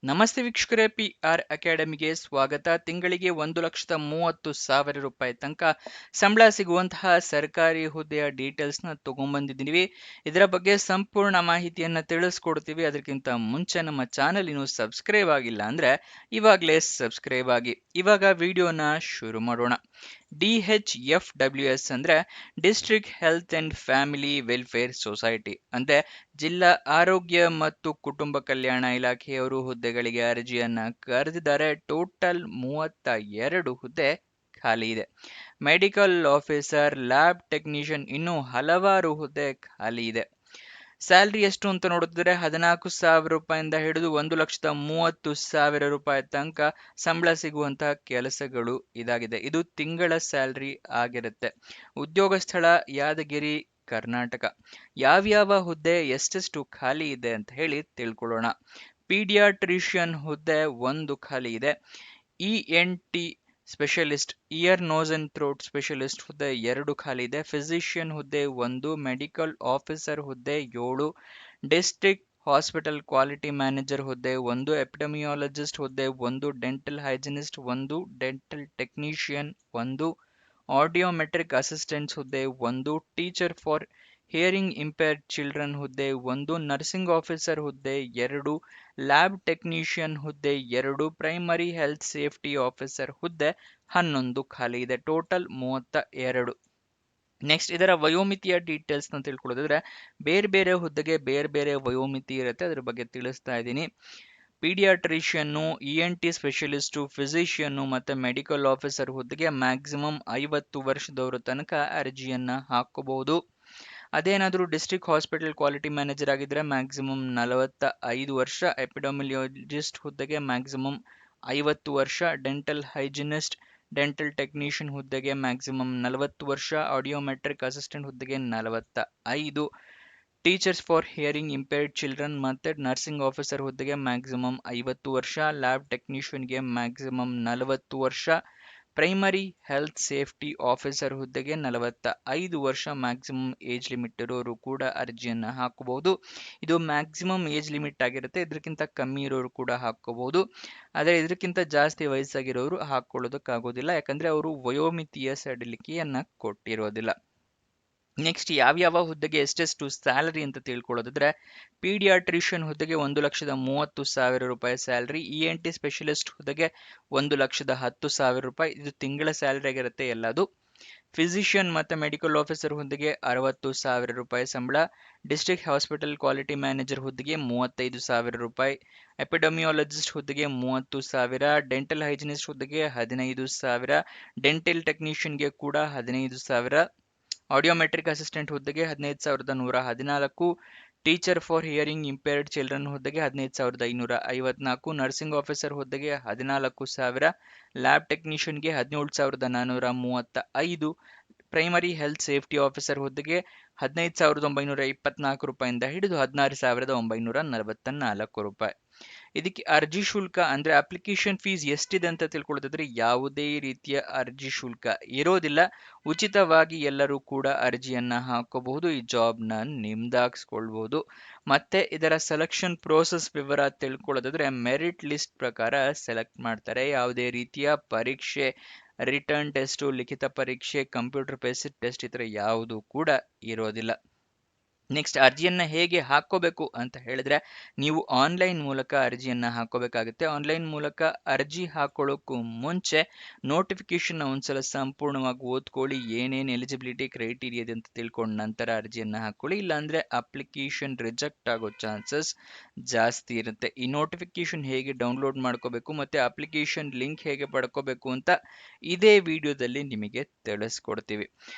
ನಮಸ್ತೆ ವೀಕ್ಷಕರೇ, PR ಅಕಾಡೆಮಿಗೆ ಸ್ವಾಗತ. ತಿಂಗಳಿಗೆ 1,30,30,000 ರೂಪಾಯಿ ತನಕ ಸಂಬಳ ಸಿಗುವಂತಹ ಸರ್ಕಾರಿ ಹುದ್ದೆಯ ಡೀಟೇಲ್ಸ್ನ ತಗೊಂಡ್ಬಂದಿದ್ದೀವಿ. ಇದರ ಬಗ್ಗೆ ಸಂಪೂರ್ಣ ಮಾಹಿತಿಯನ್ನ ತಿಳಿಸ್ಕೊಡ್ತೀವಿ. ಅದಕ್ಕಿಂತ ಮುಂಚೆ ನಮ್ಮ ಚಾನೆಲ್ ಇನ್ನು ಸಬ್ಸ್ಕ್ರೈಬ್ ಆಗಿಲ್ಲ ಅಂದ್ರೆ ಇವಾಗಲೇ ಸಬ್ಸ್ಕ್ರೈಬ್ ಆಗಿ. ಇವಾಗ ವಿಡಿಯೋನ ಶುರು ಮಾಡೋಣ. DHFWS ಅಂದ್ರೆ district health and family welfare society ಅಂದ್ರೆ ಜಿಲ್ಲಾ ಆರೋಗ್ಯ ಮತ್ತು ಕುಟುಂಬ ಕಲ್ಯಾಣ ಇಲಾಖೆಯವರು ಹುದ್ದೆಗಳಿಗೆ ಅರ್ಜಿಯನ್ನ ಕರೆದಿದ್ದಾರೆ. ಟೋಟಲ್ 32 ಹುದ್ದೆ ಖಾಲಿ ಇದೆ. ಮೆಡಿಕಲ್ ಆಫೀಸರ್, ಲ್ಯಾಬ್ ಟೆಕ್ನಿಷಿಯನ್, ಇನ್ನೂ ಹಲವಾರು ಹುದ್ದೆ ಖಾಲಿ ಇದೆ. ಸ್ಯಾಲ್ರಿ ಎಷ್ಟು ಅಂತ ನೋಡಿದ್ರೆ 14,000 ರೂಪಾಯಿಂದ ಹಿಡಿದು 1,30,30,000 ರೂಪಾಯಿ ತನಕ ಸಂಬಳ ಸಿಗುವಂತಹ ಕೆಲಸಗಳು ಇದಾಗಿದೆ. ಇದು ತಿಂಗಳ ಸ್ಯಾಲ್ರಿ ಆಗಿರುತ್ತೆ. ಉದ್ಯೋಗ ಸ್ಥಳ ಯಾದಗಿರಿ, ಕರ್ನಾಟಕ. ಯಾವ್ಯಾವ ಹುದ್ದೆ ಎಷ್ಟೆಷ್ಟು ಖಾಲಿ ಇದೆ ಅಂತ ಹೇಳಿ ತಿಳ್ಕೊಳ್ಳೋಣ. ಪೀಡಿಯಾಟ್ರಿಷಿಯನ್ ಹುದ್ದೆ 1 ಖಾಲಿ ಇದೆ. ENT specialist, ear nose and throat specialist ಹುದ್ದೆ 2 ಖಾಲಿ ಇದೆ. ಫಿಸಿಷಿಯನ್ ಹುದ್ದೆ 1, ಮೆಡಿಕಲ್ ಆಫೀಸರ್ ಹುದ್ದೆ 7, ಡಿಸ್ಟ್ರಿಕ್ಟ್ ಹಾಸ್ಪಿಟಲ್ ಕ್ವಾಲಿಟಿ ಮ್ಯಾನೇಜರ್ ಹುದ್ದೆ 1, ಎಪಿಡೆಮಿಯಾಲಜಿಸ್ಟ್ ಹುದ್ದೆ 1, dental hygienist 1, dental technician 1, audiometric assistants ಹುದ್ದೆ 1, teacher for hearing impaired children ಹುದ್ದೆ 1, ನರ್ಸಿಂಗ್ ಆಫೀಸರ್ ಹುದ್ದೆ 2, ಲ್ಯಾಬ್ ಟೆಕ್ನಿಷಿಯನ್ ಹುದ್ದೆ 2, ಪ್ರೈಮರಿ ಹೆಲ್ತ್ ಸೇಫ್ಟಿ ಆಫೀಸರ್ ಹುದ್ದೆ 11 ಖಾಲಿ ಇದೆ. ಟೋಟಲ್ 32. ನೆಕ್ಸ್ಟ್ ಇದರ ವಯೋಮಿತಿಯ ಡೀಟೇಲ್ಸ್ ನ ತಿಳ್ಕೊಳ್ಳೋದಾದ್ರೆ ಬೇರೆ ಬೇರೆ ಹುದ್ದೆಗೆ ಬೇರೆ ಬೇರೆ ವಯೋಮಿತಿ ಇರುತ್ತೆ. ಅದ್ರ ಬಗ್ಗೆ ತಿಳಿಸ್ತಾ ಇದ್ದೀನಿ. ಪೀಡಿಯಾಟ್ರಿಷಿಯನ್ನು, ENT ಸ್ಪೆಷಲಿಸ್ಟು, ಫಿಸಿಷಿಯನ್ನು ಮತ್ತೆ ಮೆಡಿಕಲ್ ಆಫೀಸರ್ ಹುದ್ದೆಗೆ ಮ್ಯಾಕ್ಸಿಮಮ್ 50 ವರ್ಷದವರ ತನಕ ಅರ್ಜಿಯನ್ನ ಹಾಕಬಹುದು. ಅದೇನಾದರೂ ಡಿಸ್ಟ್ರಿಕ್ಟ್ ಹಾಸ್ಪಿಟಲ್ ಕ್ವಾಲಿಟಿ ಮ್ಯಾನೇಜರ್ ಆಗಿದ್ರೆ ಮ್ಯಾಕ್ಸಿಮಮ್ 45 ವರ್ಷ, ಎಪಿಡೆಮಿಯಾಲಜಿಸ್ಟ್ ಹುದ್ದೆಗೆ ಮ್ಯಾಕ್ಸಿಮಮ್ 50 ವರ್ಷ, ಡೆಂಟಲ್ ಹೈಜಿನಿಸ್ಟ್, ಡೆಂಟಲ್ ಟೆಕ್ನಿಷಿಯನ್ ಹುದ್ದೆಗೆ ಮ್ಯಾಕ್ಸಿಮಮ್ 40 ವರ್ಷ, ಆಡಿಯೋಮೆಟ್ರಿಕ್ ಅಸಿಸ್ಟೆಂಟ್ ಹುದ್ದೆಗೆ 45, teachers for hearing impaired children ಮತ್ತೆ ನರ್ಸಿಂಗ್ ಆಫೀಸರ್ ಹುದ್ದೆಗೆ ಮ್ಯಾಕ್ಸಿಮಮ್ 50 ವರ್ಷ, ಲ್ಯಾಬ್ ಟೆಕ್ನಿಷಿಯನ್ಗೆ ಮ್ಯಾಕ್ಸಿಮಮ್ 40 ವರ್ಷ, ಪ್ರೈಮರಿ ಹೆಲ್ತ್ ಸೇಫ್ಟಿ ಆಫೀಸರ್ ಹುದ್ದೆಗೆ 45 ವರ್ಷ ಮ್ಯಾಕ್ಸಿಮಮ್ ಏಜ್ ಲಿಮಿಟ್ ಇರೋರು ಕೂಡ ಅರ್ಜಿಯನ್ನ ಹಾಕಬಹುದು. ಇದು ಮ್ಯಾಕ್ಸಿಮಮ್ ಏಜ್ ಲಿಮಿಟ್ ಆಗಿರುತ್ತೆ. ಇದಕ್ಕಿಂತ ಕಮ್ಮಿ ಇರೋರು ಕೂಡ ಹಾಕೋಬಹುದು. ಆದರೆ ಇದಕ್ಕಿಂತ ಜಾಸ್ತಿ ವಯಸ್ಸಾಗಿರೋರು ಹಾಕೊಳ್ಳೋದಕ್ಕಾಗೋದಿಲ್ಲ, ಯಾಕಂದ್ರೆ ಅವರು ವಯೋಮಿತಿಯ ಸಡಿಲಿಕೆಯನ್ನ ಕೊಟ್ಟಿರೋದಿಲ್ಲ. ನೆಕ್ಸ್ಟ್ ಯಾವ್ಯಾವ ಹುದ್ದೆಗೆ ಎಷ್ಟೆಷ್ಟು ಸ್ಯಾಲರಿ ಅಂತ ತಿಳ್ಕೊಳ್ಳೋದಾದ್ರೆ ಪೀಡಿಯಾಟ್ರಿಷಿಯನ್ ಹುದ್ದೆಗೆ 1,30,30,000 ರೂಪಾಯಿ ಸ್ಯಾಲರಿ. ENT ಸ್ಪೆಷಲಿಸ್ಟ್ ಹುದ್ದೆಗೆ 1,10,000 ರೂಪಾಯಿ. ಇದು ತಿಂಗಳ ಸ್ಯಾಲರಿ ಆಗಿರುತ್ತೆ ಎಲ್ಲದು. ಫಿಸಿಷಿಯನ್ ಮತ್ತೆ ಮೆಡಿಕಲ್ ಆಫೀಸರ್ ಹುದ್ದೆಗೆ 60,000 ರೂಪಾಯಿ ಸಂಬಳ. ಡಿಸ್ಟ್ರಿಕ್ಟ್ ಹಾಸ್ಪಿಟಲ್ ಕ್ವಾಲಿಟಿ ಮ್ಯಾನೇಜರ್ ಹುದ್ದೆಗೆ 35,000 ರೂಪಾಯಿ. ಎಪಿಡೆಮಿಯಾಲಜಿಸ್ಟ್ ಹುದ್ದೆಗೆ 30,000. ಡೆಂಟಲ್ ಹೈಜಿನಿಸ್ಟ್ ಹುದ್ದೆಗೆ 15,000. ಡೆಂಟಲ್ ಟೆಕ್ನಿಷಿಯನ್ಗೆ ಕೂಡ 15,000. ಆಡಿಯೋಮೆಟ್ರಿಕ್ ಅಸಿಸ್ಟೆಂಟ್ ಹುದ್ದೆಗೆ 15,114. Teacher for hearing impaired children ಹುದ್ದೆಗೆ 15,554. ನರ್ಸಿಂಗ್ ಆಫೀಸರ್ ಹುದ್ದೆಗೆ 14,000. ಲ್ಯಾಬ್ ಟೆಕ್ನಿಷಿಯನ್ಗೆ 17,435. ಪ್ರೈಮರಿ ಹೆಲ್ತ್ ಸೇಫ್ಟಿ ಆಫೀಸರ್ ಹುದ್ದೆಗೆ 15,924 ರೂಪಾಯಿಂದ ಹಿಡಿದು 16,944 ರೂಪಾಯಿ. ಇದಕ್ಕೆ ಅರ್ಜಿ ಶುಲ್ಕ ಅಂದ್ರೆ ಅಪ್ಲಿಕೇಶನ್ ಫೀಸ್ ಎಷ್ಟಿದೆ ಅಂತ ತಿಳ್ಕೊಳ್ಳೋದಾದ್ರೆ ಯಾವುದೇ ರೀತಿಯ ಅರ್ಜಿ ಶುಲ್ಕ ಇರೋದಿಲ್ಲ. ಉಚಿತವಾಗಿ ಎಲ್ಲರೂ ಕೂಡ ಅರ್ಜಿಯನ್ನ ಹಾಕೋಬಹುದು, ಈ ಜಾಬ್ನ ನಿಮ್ದಾಗಿಸ್ಕೊಳ್ಬಹುದು. ಮತ್ತೆ ಇದರ ಸೆಲೆಕ್ಷನ್ ಪ್ರೋಸೆಸ್ ವಿವರ ತಿಳ್ಕೊಳ್ಳೋದಾದ್ರೆ ಮೆರಿಟ್ ಲಿಸ್ಟ್ ಪ್ರಕಾರ ಸೆಲೆಕ್ಟ್ ಮಾಡ್ತಾರೆ. ಯಾವುದೇ ರೀತಿಯ ಪರೀಕ್ಷೆ, ರಿಟರ್ನ್ ಟೆಸ್ಟ್, ಲಿಖಿತ ಪರೀಕ್ಷೆ, ಕಂಪ್ಯೂಟರ್ ಬೇಸ್ಡ್ ಟೆಸ್ಟ್ ಈ ಥರ ಯಾವುದು ಕೂಡ ಇರೋದಿಲ್ಲ. ನೆಕ್ಸ್ಟ್ ಅರ್ಜಿಯನ್ನ ಹೇಗೆ ಹಾಕೋಬೇಕು ಅಂತ ಹೇಳಿದ್ರೆ ನೀವು ಆನ್ಲೈನ್ ಮೂಲಕ ಅರ್ಜಿಯನ್ನ ಹಾಕೋಬೇಕಾಗುತ್ತೆ. ಆನ್ಲೈನ್ ಮೂಲಕ ಅರ್ಜಿ ಹಾಕೊಳ್ಳೋಕ್ಕೂ ಮುಂಚೆ ನೋಟಿಫಿಕೇಶನ್ ಒಂದ್ಸಲ ಸಂಪೂರ್ಣವಾಗಿ ಓದ್ಕೊಳ್ಳಿ. ಏನೇನು ಎಲಿಜಿಬಿಲಿಟಿ ಕ್ರೈಟೀರಿಯಾ ಇದೆ ಅಂತ ತಿಳ್ಕೊಂಡು ನಂತರ ಅರ್ಜಿಯನ್ನ ಹಾಕೊಳ್ಳಿ. ಇಲ್ಲಾಂದ್ರೆ ಅಪ್ಲಿಕೇಶನ್ ರಿಜೆಕ್ಟ್ ಆಗೋ ಚಾನ್ಸಸ್ ಜಾಸ್ತಿ ಇರುತ್ತೆ. ಈ ನೋಟಿಫಿಕೇಶನ್ ಹೇಗೆ ಡೌನ್ಲೋಡ್ ಮಾಡ್ಕೋಬೇಕು ಮತ್ತೆ ಅಪ್ಲಿಕೇಶನ್ ಲಿಂಕ್ ಹೇಗೆ ಪಡ್ಕೋಬೇಕು ಅಂತ ಇದೇ ವಿಡಿಯೋದಲ್ಲಿ ನಿಮಗೆ ತಿಳಿಸ್ಕೊಡ್ತೀವಿ.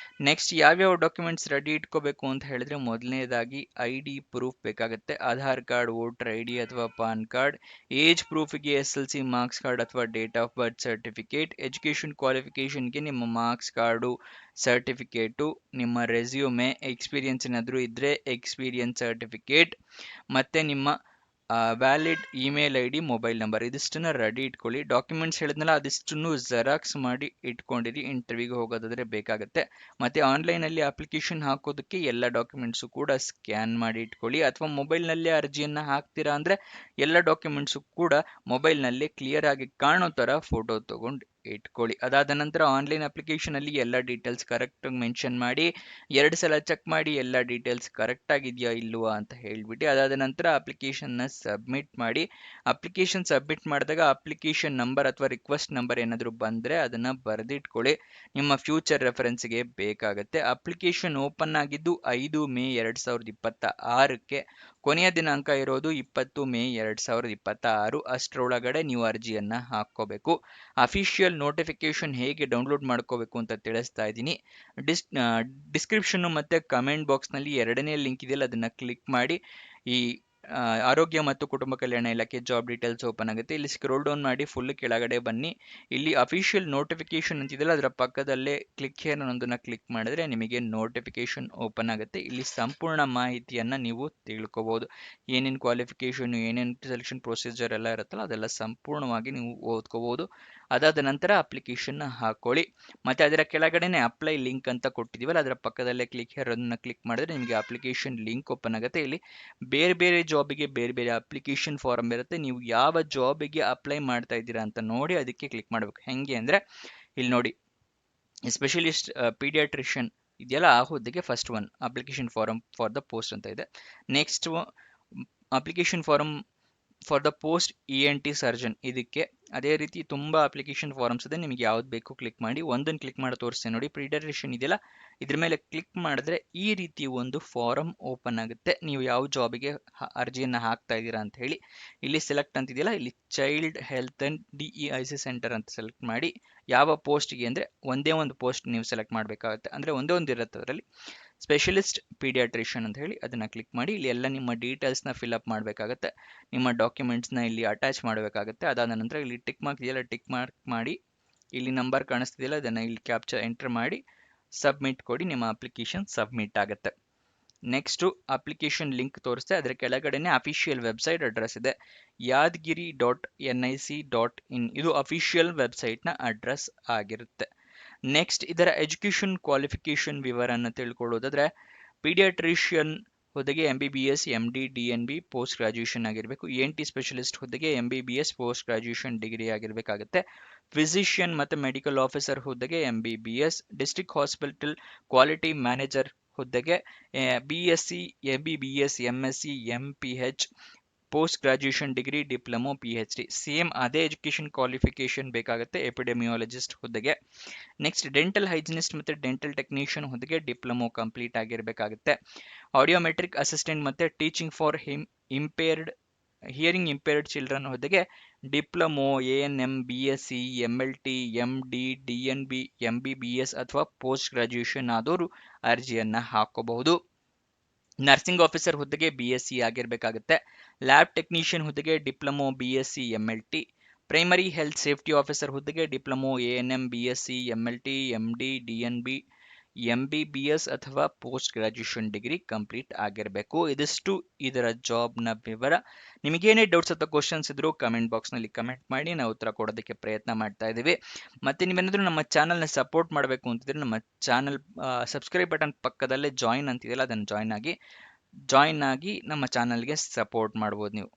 ನೆಕ್ಸ್ಟ್ ಯಾವ್ಯಾವ ಡಾಕ್ಯುಮೆಂಟ್ಸ್ ರೆಡಿ ಇಟ್ಕೋಬೇಕು ಅಂತ ಹೇಳಿದ್ರೆ ಮೊದಲನೇದಾಗಿ ID ಪ್ರೂಫ್ ಬೇಕಾಗುತ್ತೆ. ಆಧಾರ್ ಕಾರ್ಡ್, ವೋಟರ್ ID ಅಥವಾ ಪಾನ್ ಕಾರ್ಡ್. ಏಜ್ ಪ್ರೂಫ್ಗೆ SLC ಮಾರ್ಕ್ಸ್ ಕಾರ್ಡ್ ಅಥವಾ date of birth certificate. Education ಕ್ವಾಲಿಫಿಕೇಶನ್ಗೆ ನಿಮ್ಮ ಮಾರ್ಕ್ಸ್ ಕಾರ್ಡು, ಸರ್ಟಿಫಿಕೇಟು, ನಿಮ್ಮ ರೆಸ್ಯೂಮೆ, ಎಕ್ಸ್ಪೀರಿಯನ್ಸ್ ಏನಾದರೂ ಇದ್ರೆ ಎಕ್ಸ್ಪೀರಿಯನ್ಸ್ ಸರ್ಟಿಫಿಕೇಟ್, ಮತ್ತೆ ನಿಮ್ಮ valid email I D, mobile number ಇದಿಷ್ಟನ್ನ ರೆಡಿ ಇಟ್ಕೊಳ್ಳಿ. ಡಾಕ್ಯುಮೆಂಟ್ಸ್ ಹೇಳಿದ್ನಲ್ಲ ಅದಿಷ್ಟನ್ನು ಜೆರಾಕ್ಸ್ ಮಾಡಿ ಇಟ್ಕೊಂಡಿರಿ, ಇಂಟರ್ವ್ಯೂಗೆ ಹೋಗೋದಾದ್ರೆ ಬೇಕಾಗುತ್ತೆ. ಮತ್ತೆ ಆನ್ಲೈನಲ್ಲಿ ಅಪ್ಲಿಕೇಶನ್ ಹಾಕೋದಕ್ಕೆ ಎಲ್ಲ ಡಾಕ್ಯುಮೆಂಟ್ಸು ಕೂಡ ಸ್ಕ್ಯಾನ್ ಮಾಡಿ ಇಟ್ಕೊಳ್ಳಿ. ಅಥವಾ ಮೊಬೈಲ್ನಲ್ಲೇ ಅರ್ಜಿಯನ್ನು ಹಾಕ್ತೀರಾ ಅಂದರೆ ಎಲ್ಲ ಡಾಕ್ಯುಮೆಂಟ್ಸು ಕೂಡ ಮೊಬೈಲ್ನಲ್ಲೇ ಕ್ಲಿಯರ್ ಆಗಿ ಕಾಣೋ ಥರ ಫೋಟೋ ತೊಗೊಂಡು ಇಟ್ಕೊಳ್ಳಿ. ಅದಾದ ನಂತರ ಆನ್ಲೈನ್ ಅಪ್ಲಿಕೇಶನಲ್ಲಿ ಎಲ್ಲ ಡೀಟೇಲ್ಸ್ ಕರೆಕ್ಟಾಗಿ ಮೆನ್ಷನ್ ಮಾಡಿ 2 ಸಲ ಚೆಕ್ ಮಾಡಿ ಎಲ್ಲ ಡೀಟೇಲ್ಸ್ ಕರೆಕ್ಟ್ ಆಗಿದೆಯಾ ಇಲ್ವಾ ಅಂತ ಹೇಳ್ಬಿಟ್ಟು ಅದಾದ ನಂತರ ಅಪ್ಲಿಕೇಶನ್ನ ಸಬ್ಮಿಟ್ ಮಾಡಿ. ಅಪ್ಲಿಕೇಶನ್ ಸಬ್ಮಿಟ್ ಮಾಡಿದಾಗ ಅಪ್ಲಿಕೇಶನ್ ನಂಬರ್ ಅಥವಾ ರಿಕ್ವೆಸ್ಟ್ ನಂಬರ್ ಏನಾದರೂ ಬಂದರೆ ಅದನ್ನು ಬರೆದಿಟ್ಕೊಳ್ಳಿ, ನಿಮ್ಮ ಫ್ಯೂಚರ್ ರೆಫರೆನ್ಸ್ಗೆ ಬೇಕಾಗುತ್ತೆ. ಅಪ್ಲಿಕೇಶನ್ ಓಪನ್ ಆಗಿದ್ದು 5 ಮೇ 2026ಕ್ಕೆ, ಕೊನೆಯ ದಿನಾಂಕ ಇರೋದು 20 ಮೇ 2026. ಅಷ್ಟರೊಳಗಡೆ ನೀವು ಅರ್ಜಿಯನ್ನು ಹಾಕ್ಕೋಬೇಕು. ಅಫಿಷಿಯಲ್ ನೋಟಿಫಿಕೇಶನ್ ಹೇಗೆ ಡೌನ್ಲೋಡ್ ಮಾಡ್ಕೋಬೇಕು ಅಂತ ತಿಳಿಸ್ತಾ ಇದ್ದೀನಿ. ಡಿಸ್ಕ್ರಿಪ್ಷನ್ನು ಮತ್ತು ಕಮೆಂಟ್ ಬಾಕ್ಸ್ನಲ್ಲಿ 2ನೇ ಲಿಂಕ್ ಇದೆಯಲ್ಲ ಅದನ್ನು ಕ್ಲಿಕ್ ಮಾಡಿ. ಈ ಆರೋಗ್ಯ ಮತ್ತು ಕುಟುಂಬ ಕಲ್ಯಾಣ ಇಲಾಖೆ ಜಾಬ್ ಡೀಟೇಲ್ಸ್ ಓಪನ್ ಆಗುತ್ತೆ. ಇಲ್ಲಿ ಸ್ಕ್ರೋಲ್ ಡೌನ್ ಮಾಡಿ ಫುಲ್ ಕೆಳಗಡೆ ಬನ್ನಿ. ಇಲ್ಲಿ ಅಫಿಷಿಯಲ್ ನೋಟಿಫಿಕೇಶನ್ ಅಂತಿದೆಯಲ್ಲ ಅದರ ಪಕ್ಕದಲ್ಲೇ ಕ್ಲಿಕ್ ಹೇರ್ ಅನ್ನೋದನ್ನ ಕ್ಲಿಕ್ ಮಾಡಿದ್ರೆ ನಿಮಗೆ ನೋಟಿಫಿಕೇಶನ್ ಓಪನ್ ಆಗುತ್ತೆ. ಇಲ್ಲಿ ಸಂಪೂರ್ಣ ಮಾಹಿತಿಯನ್ನು ನೀವು ತಿಳ್ಕೊಬೋದು. ಏನೇನು ಕ್ವಾಲಿಫಿಕೇಶನ್, ಏನೇನು ಸೆಲೆಕ್ಷನ್ ಪ್ರೊಸೀಜರ್ ಎಲ್ಲ ಇರುತ್ತಲ್ಲ ಅದೆಲ್ಲ ಸಂಪೂರ್ಣವಾಗಿ ನೀವು ಓದ್ಕೋಬೋದು. ಅದಾದ ನಂತರ ಅಪ್ಲಿಕೇಶನ್ ಹಾಕೊಳ್ಳಿ. ಮತ್ತೆ ಅದರ ಕೆಳಗಡೆನೆ ಅಪ್ಲೈ ಲಿಂಕ್ ಅಂತ ಕೊಟ್ಟಿದ್ದೀವಲ್ಲ ಅದರ ಪಕ್ಕದಲ್ಲೇ ಕ್ಲಿಕ್ ಹೇರ್ ಅದನ್ನ ಕ್ಲಿಕ್ ಮಾಡಿದ್ರೆ ನಿಮಗೆ ಅಪ್ಲಿಕೇಶನ್ ಲಿಂಕ್ ಓಪನ್ ಆಗುತ್ತೆ. ಇಲ್ಲಿ ಬೇರೆ ಬೇರೆ ಜಾಬಿಗೆ ಬೇರೆ ಬೇರೆ ಅಪ್ಲಿಕೇಶನ್ ಫಾರಮ್ ಇರುತ್ತೆ. ನೀವು ಯಾವ ಜಾಬಿಗೆ ಅಪ್ಲೈ ಮಾಡ್ತಾ ಇದ್ದೀರಾ ಅಂತ ನೋಡಿ ಅದಕ್ಕೆ ಕ್ಲಿಕ್ ಮಾಡಬೇಕು. ಹೆಂಗೆ ಅಂದರೆ ಇಲ್ಲಿ ನೋಡಿ, ಸ್ಪೆಷಲಿಸ್ಟ್ ಪೀಡಿಯಾಟ್ರಿಷಿಯನ್ ಇದೆಯಲ್ಲ ಆ ಹುದ್ದೆಗೆ first one application form for the post ಅಂತ ಇದೆ. Next application form for the post ENT surgeon, ಇದಕ್ಕೆ ಅದೇ ರೀತಿ ತುಂಬ ಅಪ್ಲಿಕೇಶನ್ ಫಾರಮ್ಸ್ ಇದೆ. ನಿಮಗೆ ಯಾವ್ದು ಬೇಕು ಕ್ಲಿಕ್ ಮಾಡಿ. ಒಂದನ್ನು ಕ್ಲಿಕ್ ಮಾಡಿ ತೋರಿಸ್ತೇನೆ ನೋಡಿ, ಪೀಡಿಯಾಟ್ರಿಷಿಯನ್ ಇದೆಯಲ್ಲ ಇದ್ರ ಮೇಲೆ ಕ್ಲಿಕ್ ಮಾಡಿದ್ರೆ ಈ ರೀತಿ ಒಂದು ಫಾರಮ್ ಓಪನ್ ಆಗುತ್ತೆ. ನೀವು ಯಾವ ಜಾಬಿಗೆ ಅರ್ಜಿಯನ್ನು ಹಾಕ್ತಾ ಇದ್ದೀರಾ ಅಂತ ಹೇಳಿ ಇಲ್ಲಿ ಸೆಲೆಕ್ಟ್ ಅಂತಿದೆಯಲ್ಲ, ಇಲ್ಲಿ child health and DEIC centre ಅಂತ ಸೆಲೆಕ್ಟ್ ಮಾಡಿ. ಯಾವ ಪೋಸ್ಟ್ಗೆ ಅಂದರೆ ಒಂದೇ ಒಂದು ಪೋಸ್ಟ್ ನೀವು ಸೆಲೆಕ್ಟ್ ಮಾಡಬೇಕಾಗುತ್ತೆ, ಅಂದರೆ ಒಂದೇ ಒಂದು ಇರುತ್ತೆ ಅದರಲ್ಲಿ. ಸ್ಪೆಷಲಿಸ್ಟ್ ಪೀಡಿಯಾಟ್ರಿಷಿಯನ್ ಅಂತ ಹೇಳಿ ಅದನ್ನು ಕ್ಲಿಕ್ ಮಾಡಿ. ಇಲ್ಲಿ ಎಲ್ಲ ನಿಮ್ಮ ಡೀಟೇಲ್ಸ್ನ ಫಿಲ್ಅಪ್ ಮಾಡಬೇಕಾಗತ್ತೆ, ನಿಮ್ಮ ಡಾಕ್ಯುಮೆಂಟ್ಸ್ನ ಇಲ್ಲಿ ಅಟ್ಯಾಚ್ ಮಾಡಬೇಕಾಗುತ್ತೆ. ಅದಾದ ನಂತರ ಇಲ್ಲಿ ಟಿಕ್ ಮಾರ್ಕ್ ಇದೆಯಲ್ಲ ಟಿಕ್ ಮಾರ್ಕ್ ಮಾಡಿ, ಇಲ್ಲಿ ನಂಬರ್ ಕಾಣಿಸ್ತಿದೆಯಲ್ಲ ಅದನ್ನು ಇಲ್ಲಿ ಕ್ಯಾಪ್ಚರ್ ಎಂಟರ್ ಮಾಡಿ ಸಬ್ಮಿಟ್ ಕೊಡಿ. ನಿಮ್ಮ ಅಪ್ಲಿಕೇಶನ್ ಸಬ್ಮಿಟ್ ಆಗುತ್ತೆ. ನೆಕ್ಸ್ಟು ಅಪ್ಲಿಕೇಶನ್ ಲಿಂಕ್ ತೋರಿಸ್ತೆ, ಅದರ ಕೆಳಗಡೆನೆ ಅಫಿಷಿಯಲ್ ವೆಬ್ಸೈಟ್ ಅಡ್ರೆಸ್ ಇದೆ, yadgiri.nic.in. ಇದು ಅಫಿಷಿಯಲ್ ವೆಬ್ಸೈಟ್ನ ಅಡ್ರೆಸ್ ಆಗಿರುತ್ತೆ. ನೆಕ್ಸ್ಟ್ ಇದರ ಎಜುಕೇಷನ್ ಕ್ವಾಲಿಫಿಕೇಷನ್ ವಿವರನ್ನು ತಿಳ್ಕೊಳ್ಳೋದಾದ್ರೆ ಪೀಡಿಯಾಟ್ರಿಷಿಯನ್ ಹುದ್ದೆಗೆ MBBS MD DNB post graduation ಆಗಿರಬೇಕು. ENT ಸ್ಪೆಷಲಿಸ್ಟ್ ಹುದ್ದೆಗೆ MBBS ಪೋಸ್ಟ್ ಗ್ರಾಜ್ಯುಯೇಷನ್ ಡಿಗ್ರಿ ಆಗಿರಬೇಕಾಗುತ್ತೆ. ಫಿಸಿಷಿಯನ್ ಮತ್ತು ಮೆಡಿಕಲ್ ಆಫೀಸರ್ ಹುದ್ದೆಗೆ MBBS. District hospital quality manager ಹುದ್ದೆಗೆ BSc MBBS MSc MPH post graduation degree diploma PhD. Same ಅದೇ ಎಜುಕೇಷನ್ ಕ್ವಾಲಿಫಿಕೇಷನ್ ಬೇಕಾಗುತ್ತೆ ಎಪಿಡೆಮಿಯಾಲಜಿಸ್ಟ್ ಹುದ್ದೆಗೆ. Next dental hygienist ಮತ್ತು ಡೆಂಟಲ್ ಟೆಕ್ನಿಷಿಯನ್ ಹುದ್ದೆಗೆ ಡಿಪ್ಲೊಮೊ ಕಂಪ್ಲೀಟ್ ಆಗಿರಬೇಕಾಗುತ್ತೆ. ಆಡಿಯೋಮೆಟ್ರಿಕ್ ಅಸಿಸ್ಟೆಂಟ್ ಮತ್ತು teaching for hearing impaired children ಹುದ್ದೆಗೆ diploma ANM BSc MLT MD DNB MBBS ಅಥವಾ post graduation ಆದವರು ಅರ್ಜಿಯನ್ನು ಹಾಕೋಬಹುದು. ನರ್ಸಿಂಗ್ ಆಫೀಸರ್ ಹುದ್ದೆಗೆ BSc ಆಗಿರಬೇಕಾಗುತ್ತೆ. ಲ್ಯಾಬ್ ಟೆಕ್ನಿಷಿಯನ್ ಹುದ್ದೆಗೆ diploma BSc MLT. Primary health safety officer ಹುದ್ದೆಗೆ diploma ANM BSc MLT MD DNB MBBS ಅಥವಾ ಪೋಸ್ಟ್ ಗ್ರಾಜ್ಯುಯೇಷನ್ ಡಿಗ್ರಿ ಕಂಪ್ಲೀಟ್ ಆಗಿರಬೇಕು. ಇದಿಷ್ಟು ಇದರ ಜಾಬ್ನ ವಿವರ. ನಿಮಗೇನೇ ಡೌಟ್ಸ್ ಅಥವಾ ಕ್ವಶನ್ಸ್ ಇದ್ರೂ ಕಮೆಂಟ್ ಬಾಕ್ಸ್ನಲ್ಲಿ ಕಮೆಂಟ್ ಮಾಡಿ, ನಾವು ಉತ್ತರ ಕೊಡೋದಕ್ಕೆ ಪ್ರಯತ್ನ ಮಾಡ್ತಾ ಇದ್ದೀವಿ. ಮತ್ತು ನೀವೇನಾದರೂ ನಮ್ಮ ಚಾನಲ್ನ ಸಪೋರ್ಟ್ ಮಾಡಬೇಕು ಅಂತಿದ್ರೆ ನಮ್ಮ ಚಾನಲ್ ಸಬ್ಸ್ಕ್ರೈಬ್ ಬಟನ್ ಪಕ್ಕದಲ್ಲೇ ಜಾಯಿನ್ ಅಂತಿದೆಯಲ್ಲ ಅದನ್ನು ಜಾಯಿನ್ ಆಗಿ ನಮ್ಮ ಚಾನಲ್ಗೆ ಸಪೋರ್ಟ್ ಮಾಡ್ಬೋದು ನೀವು.